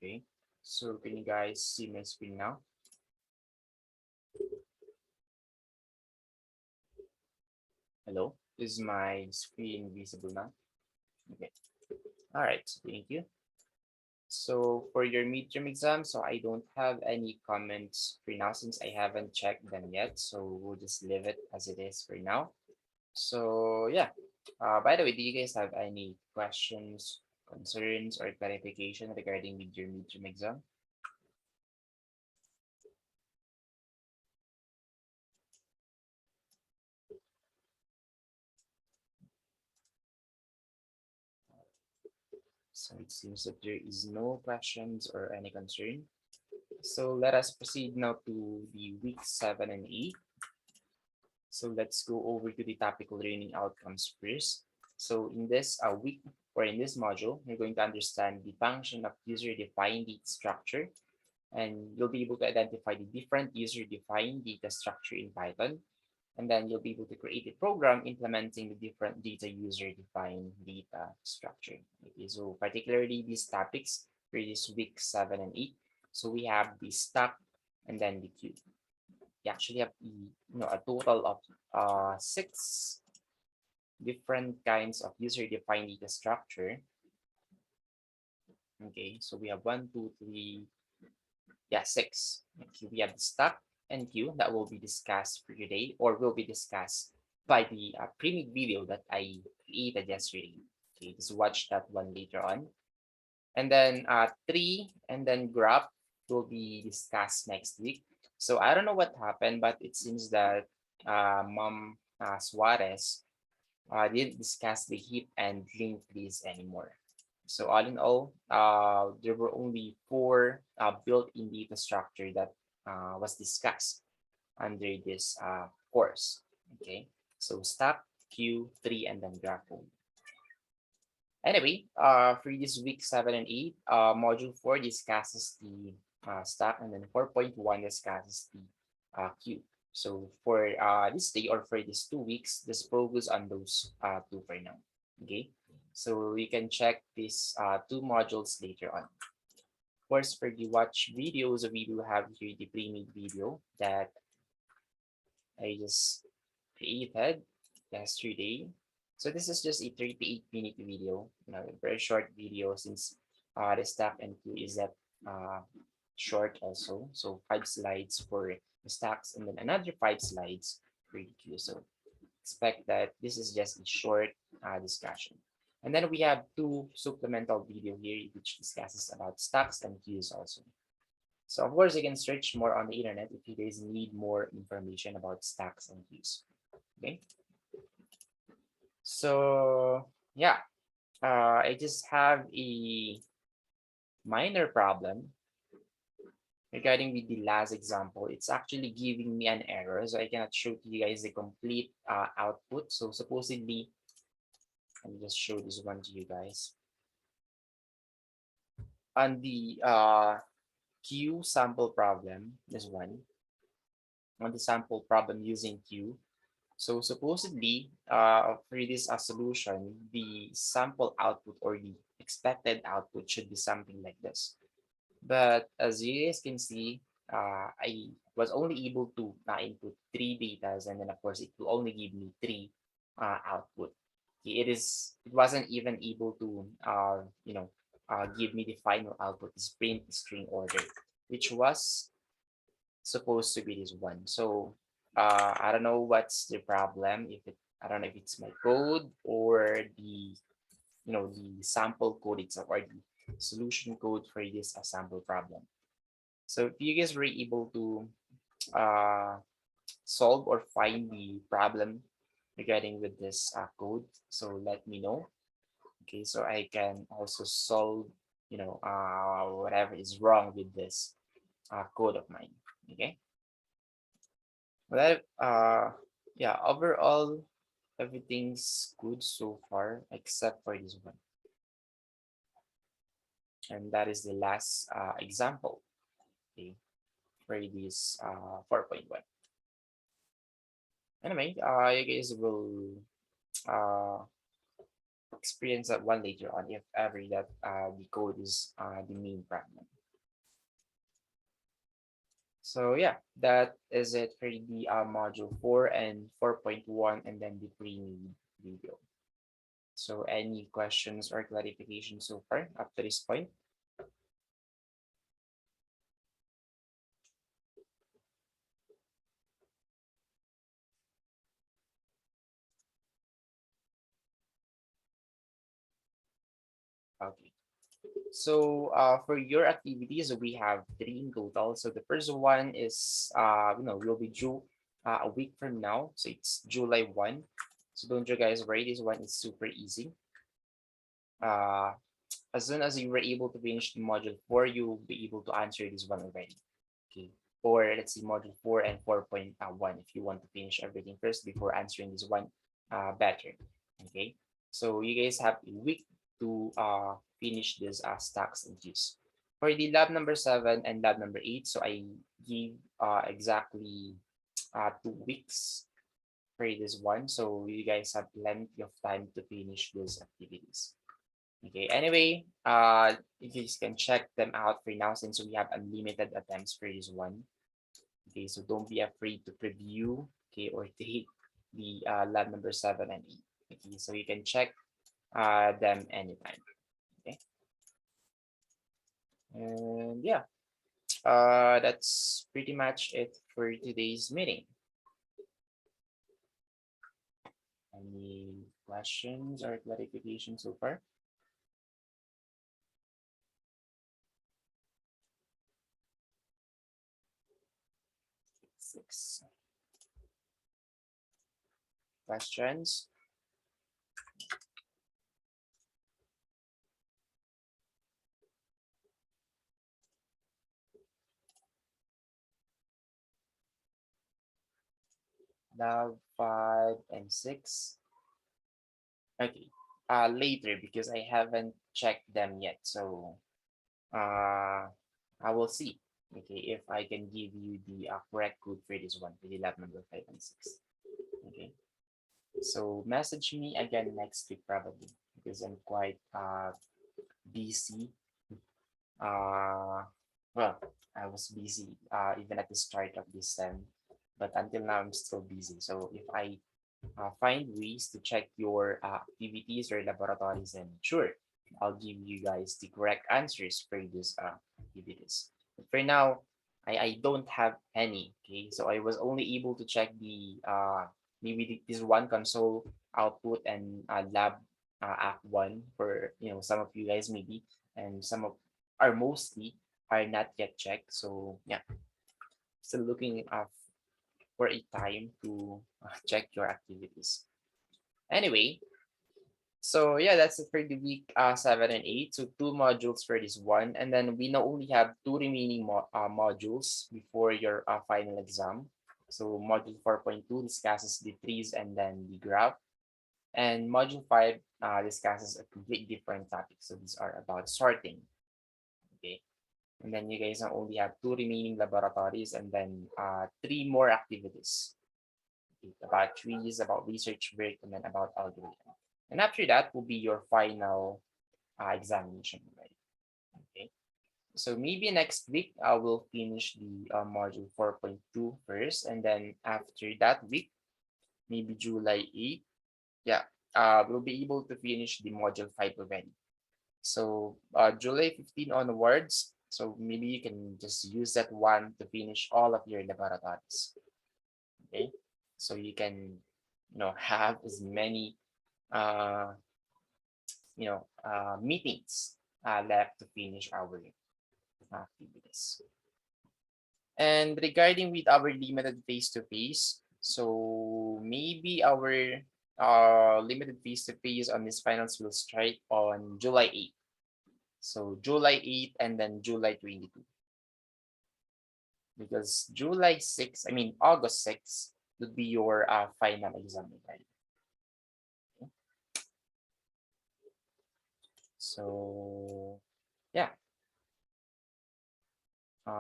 Okay, so can you guys see my screen now? Hello, is my screen visible now? Okay, all right, thank you. So for your midterm exam, so I don't have any comments for now since I haven't checked them yet. So we'll just leave it as it is for now. So yeah, by the way, do you guys have any questions, concerns, or clarification regarding with your midterm exam? So it seems that there is no questions or any concern. So let us proceed now to the week 7 and 8. So let's go over to the topical learning outcomes first. So in this week or in this module, you're going to understand the function of user-defined data structure, and you'll be able to identify the different user-defined data structure in Python. And then you'll be able to create a program implementing the different data user-defined data structure. Okay, so particularly these topics for this week 7 and 8. So we have the stack and then the queue. You actually have a total of six different kinds of user-defined data structure. Okay, so we have one, two, three, yeah, six. Okay, we have the stack and queue that will be discussed for today, or will be discussed by the pre video that I created yesterday. Okay, just watch that one later on. And then tree and then graph will be discussed next week. So I don't know what happened, but it seems that Mom Suarez didn't discuss the heap and linked list anymore. So all in all, there were only four built-in data structure that was discussed under this course. Okay, so stack, queue, tree, and then graph. Anyway, for this week 7 and 8, module 4 discusses the stack, and then 4.1 discusses the queue. So for this day or for these 2 weeks, just focus on those two for now. Okay, so you can check these two modules later on. Of course, for the watch videos, we do have here the pre-made video that I just created yesterday. So this is just a 38-minute video, a very short video since the stack and queue is that short also. So 5 slides for the stacks and then another 5 slides for the queue. So expect that this is just a short discussion. And then we have two supplemental video here which discusses about stacks and queues also. So of course you can search more on the internet if you guys need more information about stacks and queues. Okay. So yeah, I just have a minor problem regarding with the last example. It's actually giving me an error, so I cannot show to you guys the complete output. So supposedly, let me just show this one to you guys. On the queue sample problem, this one, on the sample problem using queue. So supposedly, for this solution, the sample output or the expected output should be something like this. But as you guys can see, I was only able to input three datas, and then of course it will only give me three output. It wasn't even able to give me the final output, this print string order, which was supposed to be this one. So I don't know what's the problem. I don't know if it's my code or the sample code itself or the solution code for this sample problem. So if you guys were able to uh, solve or find the problem regarding with this code, so let me know. Okay, so I can also solve whatever is wrong with this code of mine. Okay. Well, yeah, overall, everything's good so far except for this one. And that is the last example, okay, for this 4.1. Anyway, you guys will uh, experience that one later on if ever that the code is the main problem. So yeah, that is it for the module 4 and 4.1 and then the pre-made video. So any questions or clarifications so far up to this point? Okay. So for your activities, we have three in total. So the first one is will be due a week from now. So it's July 1. So don't you guys worry, this one is super easy. Uh, as soon as you were able to finish the module 4, you'll be able to answer this one already. Okay. Or let's see module 4 and 4.1 if you want to finish everything first before answering this one better. Okay. So you guys have a week to finish this stacks and queues. For the lab number 7 and lab number 8, so I give exactly 2 weeks for this one. So you guys have plenty of time to finish those activities. Okay, anyway, you guys can check them out for now since we have unlimited attempts for this one. Okay, so don't be afraid to preview, okay, or take the lab number 7 and 8. Okay, so you can check them anytime. Okay, and yeah, that's pretty much it for today's meeting. Any questions or clarifications so far? Six questions. Lab 5 and 6. Okay. Later because I haven't checked them yet. So I will see. Okay, if I can give you the correct code for this one, for the lab number 5 and 6. Okay. So message me again next week probably because I'm quite busy. Uh well, I was busy even at the start of this sem, but until now I'm still busy. So if I find ways to check your activities or laboratories, and sure, I'll give you guys the correct answers for these activities. But for now, I don't have any. Okay, so I was only able to check the maybe this one console output and lab act one for some of you guys maybe, and some of are mostly are not yet checked. So yeah, still looking for a time to check your activities. Anyway, so yeah, that's it for the week 7 and 8. So two modules for this one. And then we now only have two remaining modules before your final exam. So module 4.2 discusses the trees and then the graph. And module 5 discusses a complete different topic. So these are about sorting. Okay. And then you guys now only have two remaining laboratories and then three more activities. Okay, about trees, about research work, and then about algorithm. And after that will be your final examination, right? Okay. So maybe next week I will finish the module 4.2 first, and then after that week, maybe July 8th, yeah, we'll be able to finish the module 5 already. So July 15 onwards, so maybe you can just use that one to finish all of your laboratories. Okay, so you can have as many uh, meetings left to finish our activities. And regarding with our limited face-to-face, so maybe our limited face-to-face on this finals will start on July 8th. So July 8th and then July 22. Because July 6th, I mean August 6th would be your final exam, right? So yeah,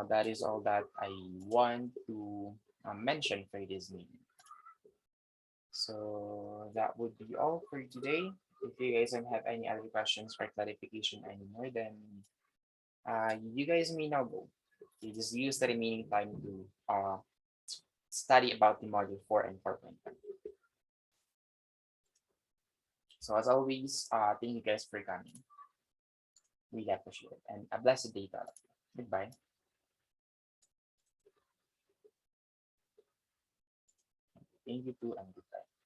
that is all that I want to mention for this meeting. So that would be all for today. If you guys don't have any other questions or clarification anymore, then you guys may now go. You just use the remaining time to study about the module 4 and 4.1. So as always, thank you guys for coming. Really appreciate it. And a blessed day to all of you. Goodbye. Thank you too, and goodbye.